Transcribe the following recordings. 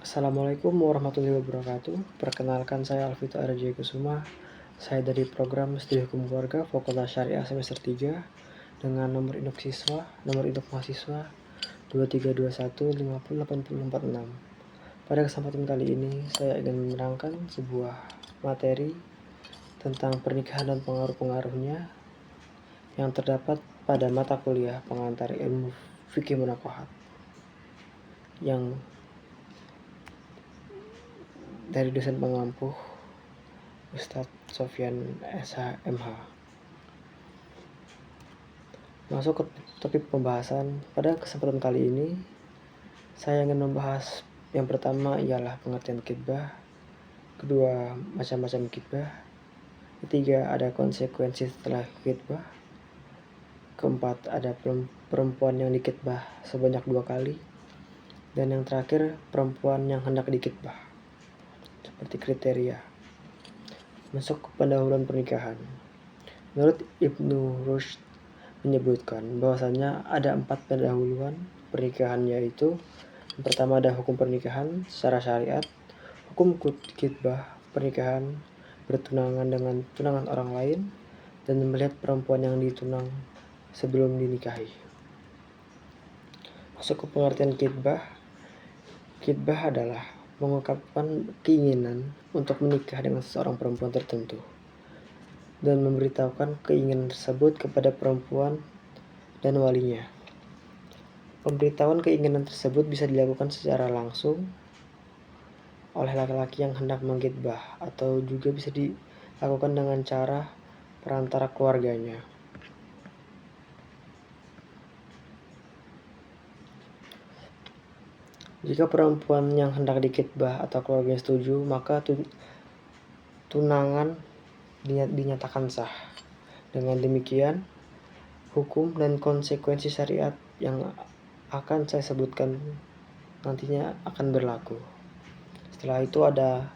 Assalamualaikum warahmatullahi wabarakatuh. Perkenalkan, saya Alvito RJ Kusuma. Saya dari program Studi Hukum Keluarga Fakultas Syariah semester 3 dengan nomor induk mahasiswa 2321508046. Pada kesempatan kali ini, saya ingin menerangkan sebuah materi tentang pernikahan dan pengaruh-pengaruhnya yang terdapat pada mata kuliah pengantar ilmu fikih munakahat yang dari dosen pengampuh Ustadz Sofyan SH.MH. Masuk ke topik pembahasan. Pada kesempatan kali ini, saya ingin membahas yang pertama ialah pengertian khitbah, kedua macam-macam khitbah, ketiga ada konsekuensi setelah khitbah, keempat ada perempuan yang dikhitbah sebanyak 2 kali, dan yang terakhir perempuan yang hendak dikhitbah. Seperti kriteria. Masuk ke pendahuluan pernikahan. Menurut Ibnu Rushd menyebutkan bahwasanya ada 4 pendahuluan pernikahan, yaitu yang pertama ada hukum pernikahan secara syariat, hukum khitbah pernikahan, bertunangan dengan tunangan orang lain, dan melihat perempuan yang ditunang sebelum dinikahi. Masuk ke pengertian khitbah. Khitbah adalah mengungkapkan keinginan untuk menikah dengan seseorang perempuan tertentu dan memberitahukan keinginan tersebut kepada perempuan dan walinya. Pemberitahuan keinginan tersebut bisa dilakukan secara langsung oleh laki-laki yang hendak mengkhitbah atau juga bisa dilakukan dengan cara perantara keluarganya. Jika perempuan yang hendak dikhitbah atau keluarganya setuju, maka tunangan dinyatakan sah. Dengan demikian, hukum dan konsekuensi syariat yang akan saya sebutkan nantinya akan berlaku. Setelah itu ada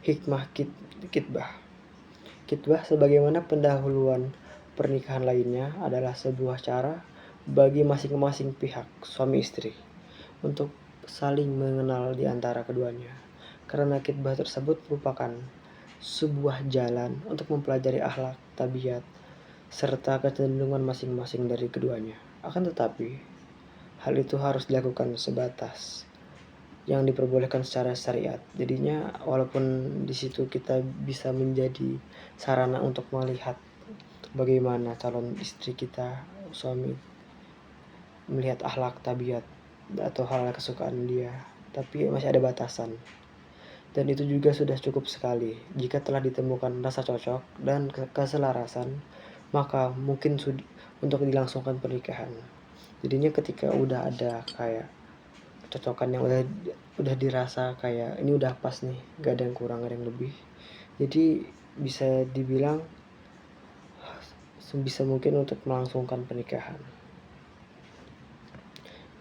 hikmah khitbah. Khitbah sebagaimana pendahuluan pernikahan lainnya adalah sebuah cara bagi masing-masing pihak suami istri untuk saling mengenal di antara keduanya, karena khitbah tersebut merupakan sebuah jalan untuk mempelajari akhlak, tabiat, serta kecenderungan masing-masing dari keduanya. Akan tetapi, hal itu harus dilakukan sebatas yang diperbolehkan secara syariat. Jadinya walaupun di situ kita bisa menjadi sarana untuk melihat bagaimana calon istri kita, suami, melihat akhlak, tabiat, atau hal kesukaan dia, tapi masih ada batasan. Dan itu juga sudah cukup sekali. Jika telah ditemukan rasa cocok dan keselarasan, maka mungkin untuk dilangsungkan pernikahan. Jadinya ketika udah ada kayak cocokan yang udah dirasa kayak ini udah pas nih, gak ada yang kurang, gak ada yang lebih, jadi bisa dibilang sebisa mungkin untuk melangsungkan pernikahan.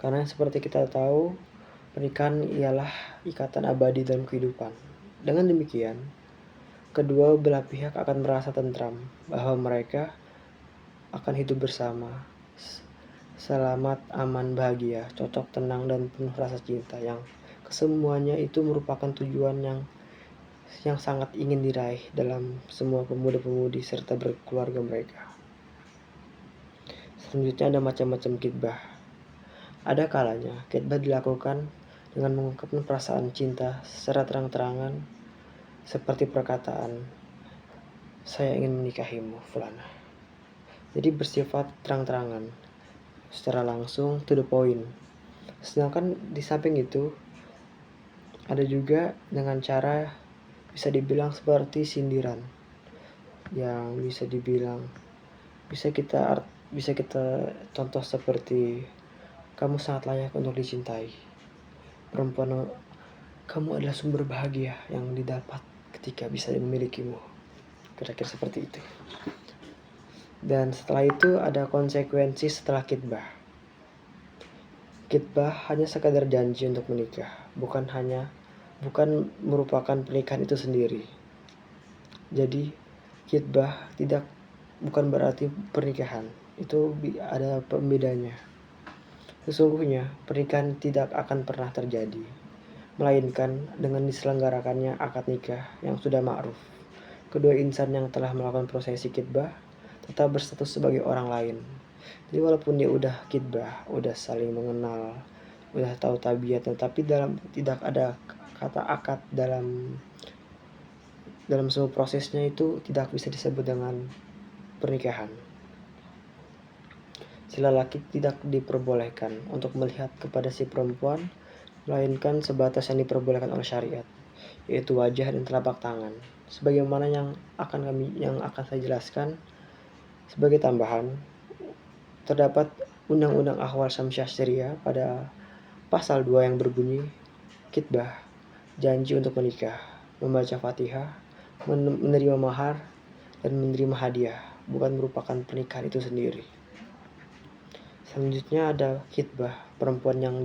Karena seperti kita tahu, pernikahan ialah ikatan abadi dalam kehidupan. Dengan demikian, kedua belah pihak akan merasa tentram bahwa mereka akan hidup bersama, selamat, aman, bahagia, cocok, tenang, dan penuh rasa cinta, yang kesemuanya itu merupakan tujuan yang sangat ingin diraih dalam semua pemuda-pemudi serta berkeluarga mereka. Selanjutnya ada macam-macam khitbah. Ada kalanya khitbah dilakukan dengan mengungkapkan perasaan cinta secara terang-terangan, seperti perkataan, "Saya ingin menikahimu, Fulana." Jadi bersifat terang-terangan, secara langsung, to the point. Sedangkan di samping itu, ada juga dengan cara bisa dibilang seperti sindiran, yang bisa dibilang bisa kita contoh seperti, "Kamu sangat layak untuk dicintai. Perempuan, kamu adalah sumber bahagia yang didapat ketika bisa memilikimu." Kira-kira seperti itu. Dan setelah itu ada konsekuensi setelah khitbah. Khitbah hanya sekadar janji untuk menikah, bukan merupakan pernikahan itu sendiri. Jadi khitbah bukan berarti pernikahan. Itu ada pembedanya. Sesungguhnya pernikahan tidak akan pernah terjadi melainkan dengan diselenggarakannya akad nikah yang sudah ma'ruf. Kedua insan yang telah melakukan prosesi kitbah tetap berstatus sebagai orang lain. Jadi walaupun dia udah kitbah, udah saling mengenal, udah tahu tabiatnya, tapi tidak ada kata akad dalam semua prosesnya, itu tidak bisa disebut dengan pernikahan. Si lelaki tidak diperbolehkan untuk melihat kepada si perempuan, melainkan sebatas yang diperbolehkan oleh syariat, yaitu wajah dan telapak tangan. Sebagaimana yang akan saya jelaskan sebagai tambahan, terdapat Undang-Undang Ahwal Syamsiah Syariah pada pasal 2 yang berbunyi, kitbah, janji untuk menikah, membaca Fatihah, menerima mahar, dan menerima hadiah, bukan merupakan pernikahan itu sendiri. Selanjutnya ada kitbah, perempuan yang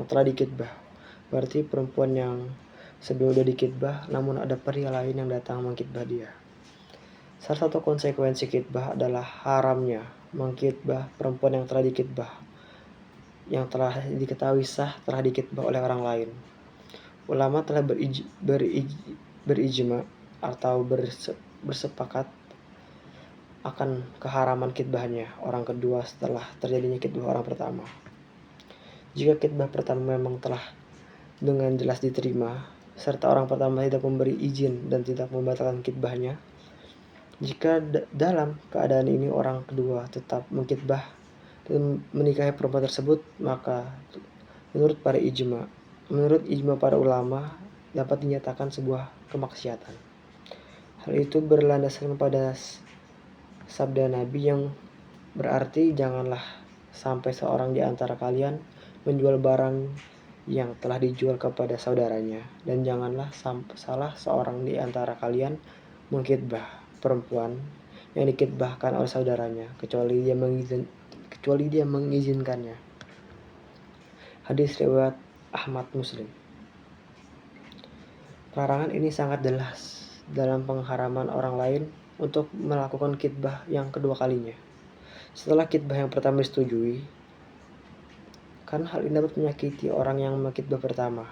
telah dikitbah. Berarti perempuan yang sebelum udah dikitbah, namun ada pria lain yang datang mengkitbah dia. Salah satu konsekuensi kitbah adalah haramnya mengkitbah perempuan yang telah dikitbah, yang telah diketahui sah telah dikitbah oleh orang lain. Ulama telah berijma atau bersepakat akan keharaman kitbahnya orang kedua setelah terjadinya kitbah orang pertama. Jika kitbah pertama memang telah dengan jelas diterima, serta orang pertama tidak memberi izin dan tidak membatalkan kitbahnya, jika dalam keadaan ini orang kedua tetap mengkitbah dan menikahi perempuan tersebut, maka menurut ijma para ulama dapat dinyatakan sebuah kemaksiatan. Hal itu berlandaskan pada sabda Nabi yang berarti, janganlah sampai seorang di antara kalian menjual barang yang telah dijual kepada saudaranya, dan janganlah salah seorang di antara kalian mengkitbah perempuan yang dikitbahkan oleh saudaranya kecuali dia mengizinkannya. Hadis riwayat Ahmad Muslim. Larangan ini sangat jelas dalam pengharaman orang lain untuk melakukan kitbah yang kedua kalinya setelah kitbah yang pertama disetujui, karena hal ini dapat menyakiti orang yang mengkitbah pertama,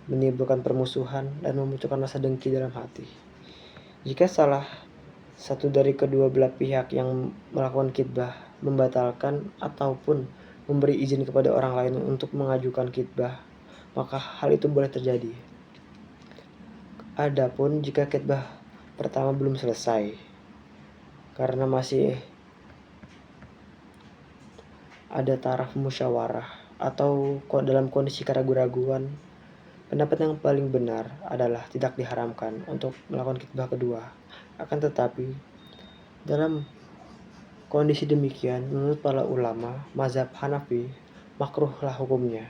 menimbulkan permusuhan dan memunculkan rasa dengki dalam hati. Jika salah satu dari kedua belah pihak yang melakukan kitbah membatalkan ataupun memberi izin kepada orang lain untuk mengajukan kitbah, maka hal itu boleh terjadi. Adapun jika kitbah pertama belum selesai karena masih ada taraf musyawarah atau dalam kondisi keraguan-raguan, pendapat yang paling benar adalah tidak diharamkan untuk melakukan kitbah kedua. Akan tetapi, dalam kondisi demikian, menurut para ulama mazhab Hanafi, makruhlah hukumnya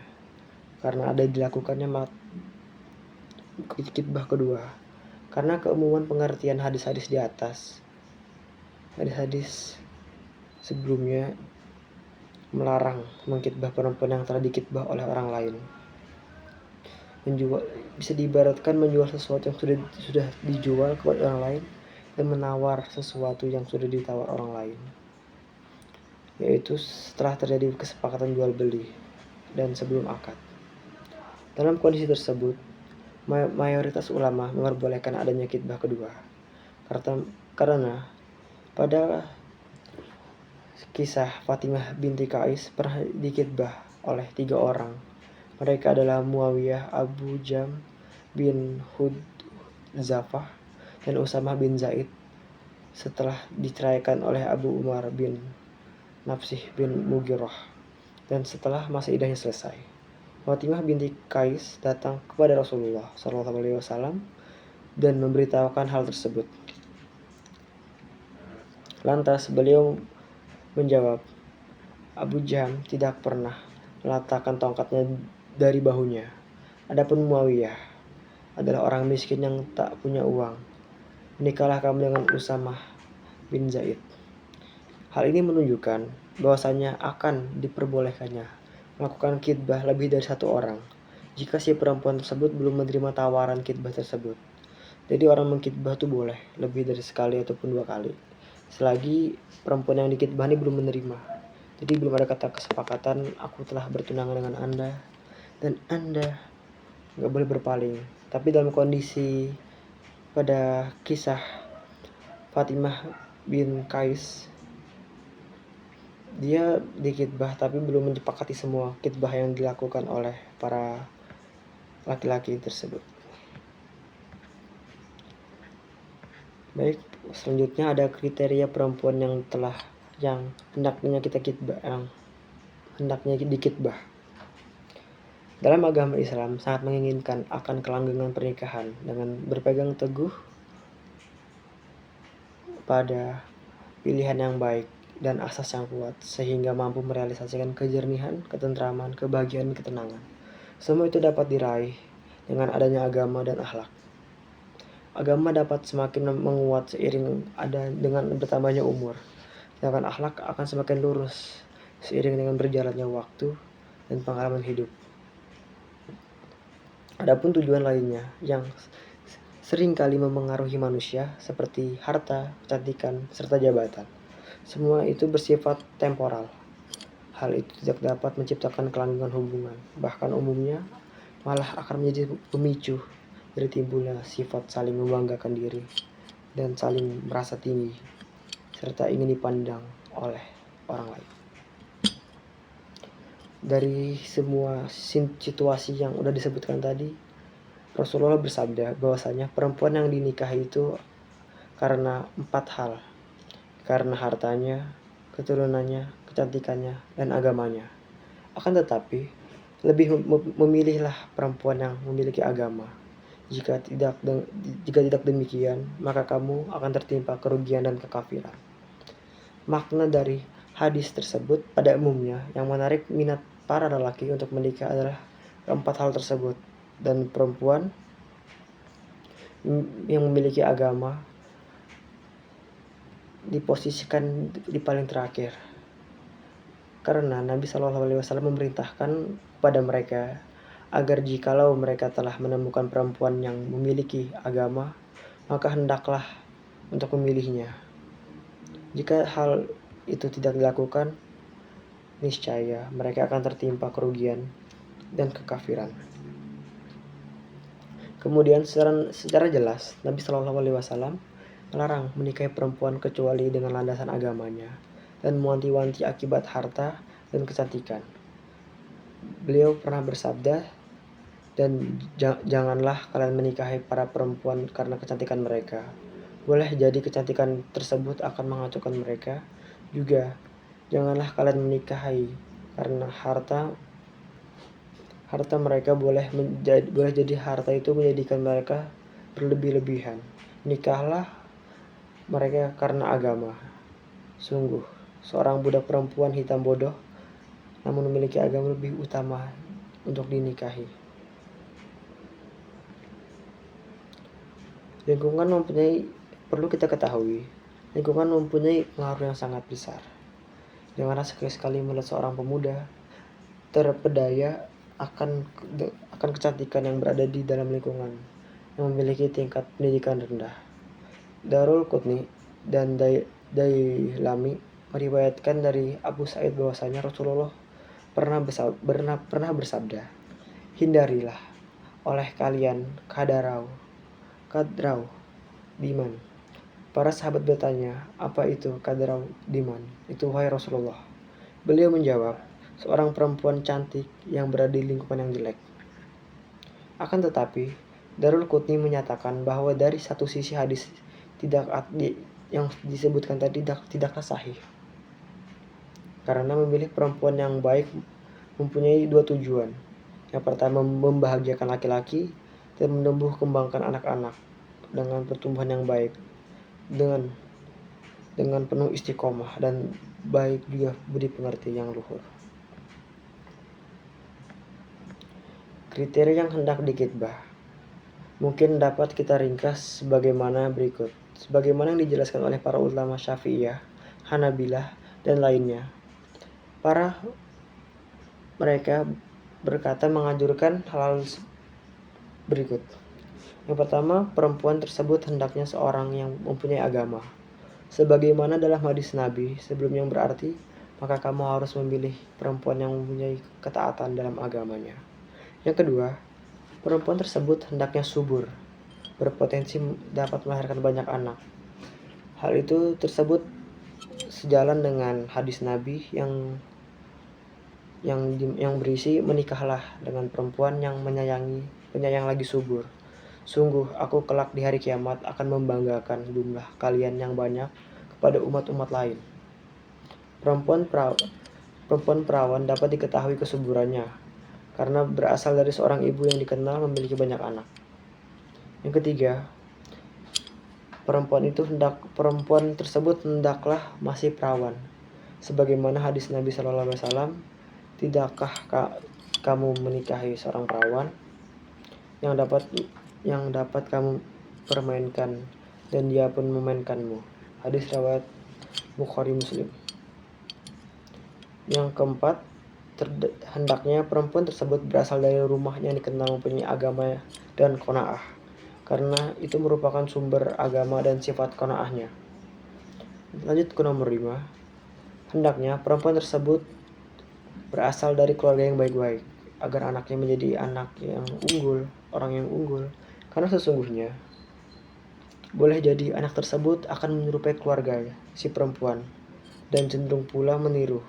karena ada dilakukannya kitbah kedua. Karena keumuman pengertian hadis-hadis di atas, hadis-hadis sebelumnya melarang mengkitbah perempuan yang telah dikitbah oleh orang lain. Bisa diibaratkan menjual sesuatu yang sudah dijual kepada orang lain dan menawar sesuatu yang sudah ditawar orang lain, yaitu setelah terjadi kesepakatan jual beli dan sebelum akad. Dalam kondisi tersebut, mayoritas ulama memperbolehkan adanya kitbah kedua karena pada kisah Fatimah binti Qais pernah dikitbah oleh 3 orang. Mereka adalah Muawiyah, Abu Jam bin Hudzafah, dan Usamah bin Zaid setelah diceraikan oleh Abu Umar bin Nafsih bin Mughirah dan setelah masa iddahnya selesai. Fatimah binti Qais datang kepada Rasulullah SAW dan memberitahukan hal tersebut. Lantas beliau menjawab, Abu Jaham tidak pernah meletakkan tongkatnya dari bahunya. Adapun Muawiyah adalah orang miskin yang tak punya uang. Menikahlah kamu dengan Usamah bin Zaid. Hal ini menunjukkan bahwasanya akan diperbolehkannya melakukan kitbah lebih dari 1 orang jika si perempuan tersebut belum menerima tawaran kitbah tersebut. Jadi orang mengkitbah itu boleh lebih dari sekali ataupun 2 kali, selagi perempuan yang dikitbah ini belum menerima. Jadi belum ada kata kesepakatan, aku telah bertunangan dengan Anda dan Anda nggak boleh berpaling. Tapi dalam kondisi pada kisah Fatimah bin Qais, dia dikitbah tapi belum menyepakati semua kitbah yang dilakukan oleh para laki-laki tersebut. Baik, selanjutnya ada kriteria perempuan yang hendaknya kita kitbah, yang hendaknya dikitbah. Dalam agama Islam sangat menginginkan akan kelanggengan pernikahan dengan berpegang teguh pada pilihan yang baik dan asas yang kuat sehingga mampu merealisasikan kejernihan, ketentraman, kebahagiaan, dan ketenangan. Semua itu dapat diraih dengan adanya agama dan akhlak. Agama dapat semakin menguat seiring dengan bertambahnya umur, sedangkan akhlak akan semakin lurus seiring dengan berjalannya waktu dan pengalaman hidup. Adapun tujuan lainnya yang sering kali memengaruhi manusia seperti harta, kecantikan, serta jabatan. Semua itu bersifat temporal. Hal itu tidak dapat menciptakan kelanggengan hubungan, bahkan umumnya malah akan menjadi pemicu dari timbulnya sifat saling membanggakan diri dan saling merasa tinggi, serta ingin dipandang oleh orang lain. Dari semua situasi yang udah disebutkan tadi, Rasulullah bersabda bahwasanya perempuan yang dinikahi itu karena 4 hal. Karena hartanya, keturunannya, kecantikannya, dan agamanya. Akan tetapi, lebih memilihlah perempuan yang memiliki agama. Jika tidak demikian, maka kamu akan tertimpa kerugian dan kekafiran. Makna dari hadis tersebut pada umumnya yang menarik minat para lelaki untuk menikah adalah 4 hal tersebut, dan perempuan yang memiliki agama diposisikan di paling terakhir. Karena Nabi SAW memerintahkan kepada mereka agar jikalau mereka telah menemukan perempuan yang memiliki agama, maka hendaklah untuk memilihnya. Jika hal itu tidak dilakukan, niscaya mereka akan tertimpa kerugian dan kekafiran. Kemudian secara jelas Nabi SAW melarang menikahi perempuan kecuali dengan landasan agamanya dan mewanti-wanti akibat harta dan kecantikan. Beliau pernah bersabda, dan janganlah kalian menikahi para perempuan karena kecantikan mereka. Boleh jadi kecantikan tersebut akan mengacaukan mereka. Juga janganlah kalian menikahi karena harta mereka boleh jadi harta itu menjadikan mereka berlebih-lebihan. Nikahlah mereka karena agama. Sungguh, seorang budak perempuan hitam bodoh namun memiliki agama lebih utama untuk dinikahi. Perlu kita ketahui, lingkungan mempunyai pengaruh yang sangat besar. Janganlah sekali-sekali melihat seorang pemuda terpedaya akan kecantikan yang berada di dalam lingkungan yang memiliki tingkat pendidikan rendah. Darul Qutni dan Dailami meriwayatkan dari Abu Sa'id bahwasanya Rasulullah pernah bersabda, hindarilah oleh kalian kadrau diman. Para sahabat bertanya, apa itu kadrau diman? Itu wahai Rasulullah. Beliau menjawab, seorang perempuan cantik yang berada di lingkungan yang jelek. Akan tetapi, Darul Qutni menyatakan bahwa dari satu sisi hadis yang disebutkan tadi tidaklah sahih. Karena memilih perempuan yang baik mempunyai 2 tujuan. Yang pertama, membahagiakan laki-laki dan menumbuh kembangkan anak-anak dengan pertumbuhan yang baik, dengan penuh istiqomah dan baik juga budi pengerti yang luhur. Kriteria yang hendak dikitbah mungkin dapat kita ringkas sebagaimana berikut. Sebagaimana yang dijelaskan oleh para ulama Syafi'iyah, Hanabilah, dan lainnya. Mereka berkata menganjurkan hal berikut. Yang pertama, perempuan tersebut hendaknya seorang yang mempunyai agama. Sebagaimana dalam hadis Nabi sebelumnya yang berarti, maka kamu harus memilih perempuan yang mempunyai ketaatan dalam agamanya. Yang kedua, Perempuan tersebut hendaknya subur, berpotensi dapat melahirkan banyak anak. Hal itu tersebut sejalan dengan hadis Nabi yang berisi, menikahlah dengan perempuan yang penyayang lagi subur. Sungguh aku kelak di hari kiamat akan membanggakan jumlah kalian yang banyak kepada umat-umat lain. Perempuan perawan dapat diketahui kesuburannya karena berasal dari seorang ibu yang dikenal memiliki banyak anak. Yang ketiga, perempuan tersebut hendaklah masih perawan. Sebagaimana hadis Nabi SAW, tidakkah kamu menikahi seorang perawan yang dapat kamu permainkan dan dia pun memainkanmu. Hadis riwayat Bukhari Muslim. Yang keempat, hendaknya perempuan tersebut berasal dari rumah yang dikenal mempunyai agama dan qanaah, karena itu merupakan sumber agama dan sifat qanaahnya. Lanjut ke nomor 5. Hendaknya perempuan tersebut berasal dari keluarga yang baik-baik, agar anaknya menjadi orang yang unggul. Karena sesungguhnya boleh jadi anak tersebut akan menyerupai keluarga si perempuan dan cenderung pula menirunya.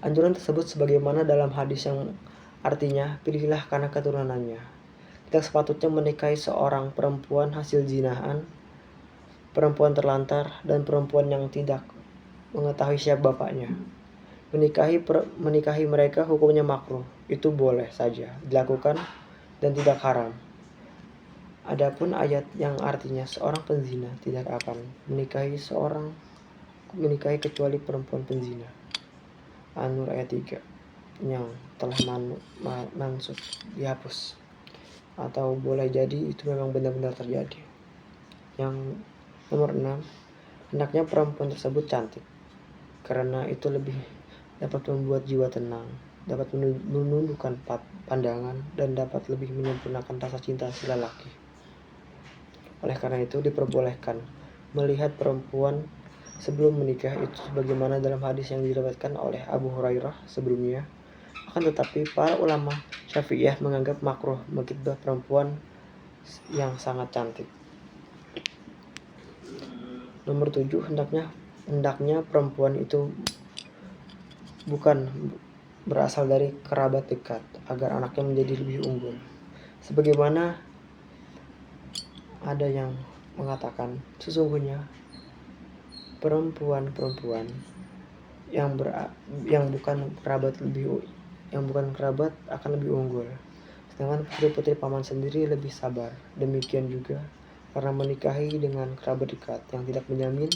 Anjuran tersebut sebagaimana dalam hadis yang artinya, pilihlah karena keturunannya. Tidak sepatutnya menikahi seorang perempuan hasil zinahan, perempuan terlantar, dan perempuan yang tidak mengetahui siapa bapaknya. Menikahi mereka hukumnya makruh, itu boleh saja dilakukan dan tidak haram. Adapun ayat yang artinya seorang penzina tidak akan menikahi kecuali perempuan penzina. An-Nur ayat 3 yang telah mansukh dihapus, atau boleh jadi itu memang benar-benar terjadi. Yang nomor 6, hendaknya perempuan tersebut cantik, karena itu lebih dapat membuat jiwa tenang, dapat menundukkan pandangan, dan dapat lebih menyempurnakan rasa cinta si lelaki. Oleh karena itu diperbolehkan melihat perempuan sebelum menikah, itu sebagaimana dalam hadis yang diriwayatkan oleh Abu Hurairah sebelumnya. Akan tetapi para ulama Syafi'iyah menganggap makruh menggibah perempuan yang sangat cantik. Nomor 7, hendaknya perempuan itu bukan berasal dari kerabat dekat, agar anaknya menjadi lebih unggul. Sebagaimana ada yang mengatakan, sesungguhnya perempuan yang bukan kerabat akan lebih unggul, sedangkan putri-putri paman sendiri lebih sabar. Demikian juga karena menikahi dengan kerabat dekat yang tidak menjamin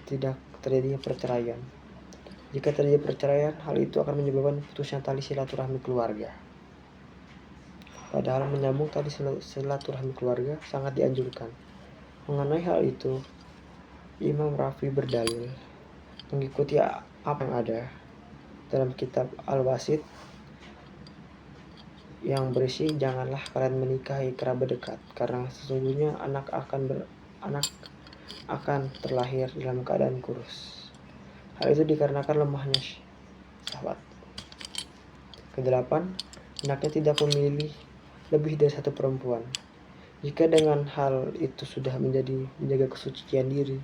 tidak terjadinya perceraian. Jika terjadi perceraian, hal itu akan menyebabkan putusnya tali silaturahmi keluarga. Padahal menyambung tali silaturahmi keluarga sangat dianjurkan. Mengenai hal itu, Imam Rafi berdalil mengikuti apa yang ada dalam kitab Al-Wasit yang berisi, janganlah kalian menikahi kerabat dekat, karena sesungguhnya anak akan terlahir dalam keadaan kurus. Hal itu dikarenakan lemahnya syahwat. Ke-8, hendaknya tidak memilih lebih dari satu perempuan. Jika dengan hal itu sudah menjaga kesucian diri,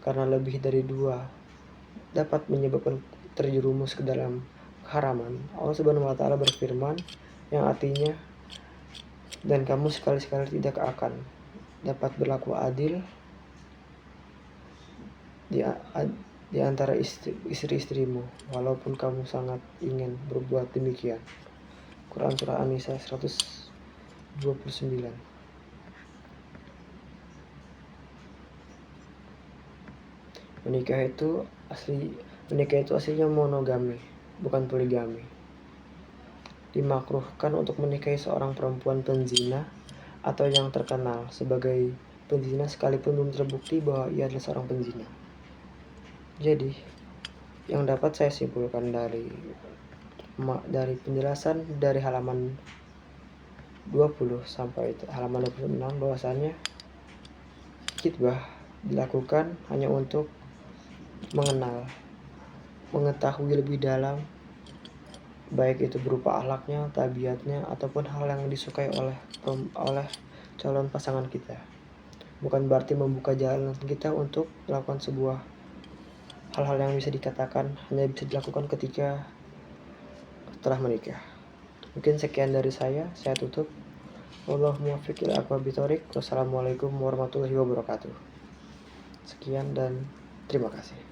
karena lebih dari 2 dapat menyebabkan terjerumus ke dalam keharaman. Allah Subhanahu wa taala berfirman yang artinya, dan kamu sekali-sekali tidak akan dapat berlaku adil di antara istri-istrimu, walaupun kamu sangat ingin berbuat demikian. Quran Surah An-Nisa 129. Menikah itu aslinya monogami, bukan poligami. Dimakruhkan untuk menikahi seorang perempuan penzina atau yang terkenal sebagai penzina sekalipun belum terbukti bahwa ia adalah seorang penzina. Jadi, yang dapat saya simpulkan dari penjelasan dari halaman 20 sampai halaman 26 bahwasannya khitbah dilakukan hanya untuk mengetahui lebih dalam baik itu berupa akhlaknya, tabiatnya, ataupun hal yang disukai oleh calon pasangan kita. Bukan berarti membuka jalan kita untuk melakukan sebuah hal-hal yang bisa dikatakan hanya bisa dilakukan ketika telah menikah. Mungkin sekian dari saya tutup. Wallahul muwaffiq ila aqwamit thoriq. Wassalamualaikum warahmatullahi wabarakatuh. Sekian dan terima kasih.